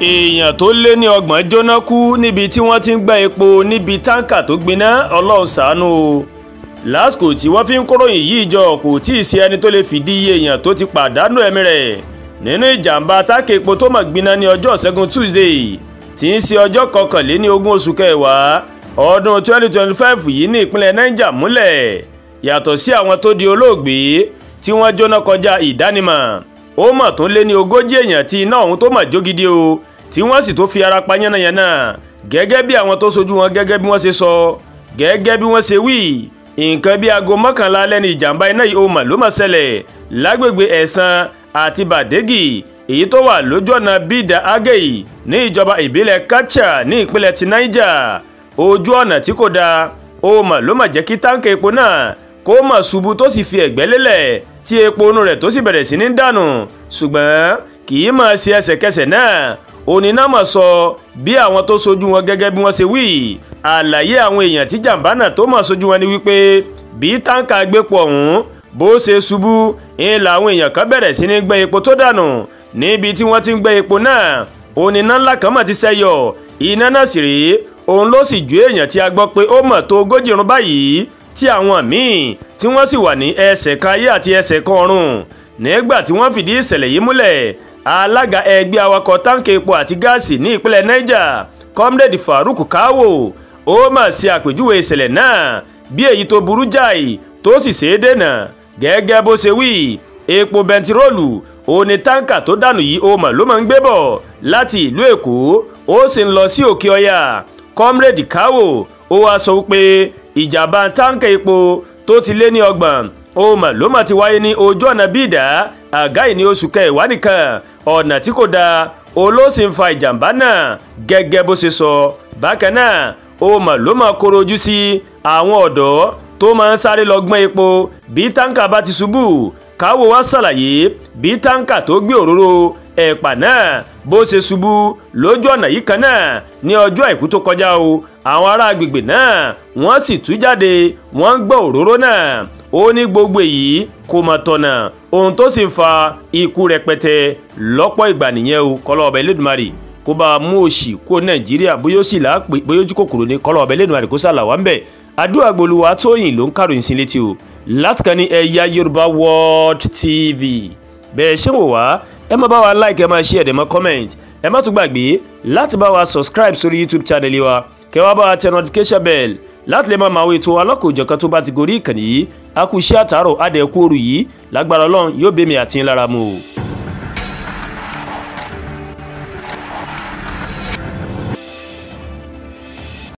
èèyàn tó lé ní 30 jóná kú níbi tí wọ́n ti ń gbẹ́ epo níbi táǹkà tó gbiná. Ọlọ́run ṣàánú o. lásìkò tí wọ́n fi ń kóròyìn yìí jọ kò tí ì sí ẹni tó lè fìdí iye èèyàn tó ti pàdánù ẹ̀mí rẹ̀ nínú ìjàmbá táǹkà epo tó mọ̀ gbiná ní ọjọ́ Ìṣẹ́gun Tuesday tí ń ṣe ọjọ́ 21 oṣù kẹwàá ọdún 2025 yìí ní ìpínlẹ̀ Niger múlẹ̀. yàtọ̀ sí àwọn tó di olóògbé tí wọ́n jóná kọjá ìdánimọ̀, ó mọ̀ tó lé ní 40 èèyàn tí iná ọ̀hún tó mọ̀ jó gidi o, tí wọ́n sì tó fi ara pa yánnayànna gẹ́gẹ́ bí àwọn tó sojú wọn gẹ́gẹ́ bí wọ́n ṣe sọ. gẹ́gẹ́ bí wọ́n ṣe wí, nǹkan bí aago 11 lẹ́ni ìjàmbá iná yìí ó mọ̀ ló mọ̀ ṣẹlẹ̀ lágbègbè Ẹ̀sán àti Bàdégì èyí tó wà lójú ọ̀nà Bídà Agéyì ní ìjọba ìbílẹ̀ Kacha ní ìpínlẹ̀ ti Niger. ojú ọ̀nà tí kò dáa ó mọ̀ ló mọ̀ jẹ́ kí táǹkà epo náà kó mọ̀ ṣubú tó sì fi ẹ̀gbẹ́ lélẹ̀ tí epo inú rẹ̀ tó sì bẹ̀rẹ̀ sí ní dànù. ṣùgbọ́n kì í mọ̀ sí ẹsẹ̀kẹsẹ̀ náà. oníná mọ̀ sọ bí àwọn tó sojú wọn gẹ́gẹ́ bí wọ́n ṣe wí. àlàyé àwọn èèyàn tí jàǹbá náà tó mọ̀ sojú wọn ni wípé bí táǹkà gbépo ọ̀hún bó ṣe ṣubú ń làwọn èèyàn kan bẹ̀rẹ̀ sí ní gbẹ́ epo tó dànù. níbi tí wọ́n ti ń gbẹ́ epo náà oníná ńlá kan mọ̀ ti ṣẹ́yọ. iná náà sì rèé òun ló sì ju èèyàn tí a gbọ́ pé ó mọ̀ tó 40 run báyìí tí àwọn míì tí wọ́n sì wà ní ẹsẹ̀ kan ayé àti ẹsẹ̀ kan ọ̀run. nígbà tí wọ́n fìdí ìṣẹ̀lẹ̀ yìí múlẹ̀, alága ẹgbẹ́ awakọ̀ táǹkà epo àti gáàsì ní ìpínlẹ̀ Niger Comrade Farouk Kawo ó mà ṣe àpèjúwe ìṣẹ̀lẹ̀ náà bí èyí tó burú jáì tó sì ṣe é dènà. gẹ́gẹ́ bó ṣe wí, epo bẹntiróòlù òun ni táǹkà tó dànù yìí ó mà ló máa ń gbé bọ̀ láti ìlú Èkó ó sì ń lọ sí Òkè Ọya. Comrade Kawo ó wá sọ pé ìjàmbá táǹkà epo tó ti lé ní 30 ó mà ló mà ti wáyé ní ojú ọ̀nà Bídà Agéyì ní oṣù kẹwàá nìkan. ọ̀nà tí kò dáa olóòsì ń fa ìjàmbá náà gẹ́gẹ́ bó ṣe sọ. bákan náà ó mà ló mà kóró ojú sí àwọn ọ̀dọ́ tó máa ń sáré lọ gbọ́n epo bí táǹkà bá ti ṣubú. Kawo wá ṣàlàyé bí táǹkà tó gbé òróró ẹ̀pà náà bó ṣe ṣubú lójú ọ̀nà yìí kan náà ní ọjọ́ Àìkú tó kọjá o. àwọn ará agbègbè náà wọ́n sì tú jáde wọ́n ń gbọ́ òróró náà. ó ní gbogbo èyí kò mọ̀ tọ̀nà ohun tó sì ń fa ikú rẹpẹtẹ lọ́pọ̀ ìgbà nìyẹn o. kọ́lọ́ ọba Elédùmarè kó bá mú òṣì kó Nàìjíríà bóyá ó sì láàpè bóyá ojú kòkòrò ní kọ́lọ́ ọba Elédùmarè kó sàlà wá ń bẹ̀. àdúrà gbolúwa Tóyìn ló ń kàròyìn sí létí o láti kàn ní Ẹ̀yà Yorùbá World TV. bẹ́ẹ̀ ṣé wò wá ẹ má bá wa like ẹ má share ẹ má comment ẹ má tún gbàgbé láti bá wa subscribe sórí YouTube channel wa kẹ́ wá bá wa tẹ notification bell láti lè máa máa wo ètò alákòójọ̀kan tó bá ti gorí ìkànnì yìí. a kú iṣẹ́ àtàárọ̀ adẹ̀kú òru yìí lágbára Ọlọ́run yóò bẹ́mi àti ńlára mu o.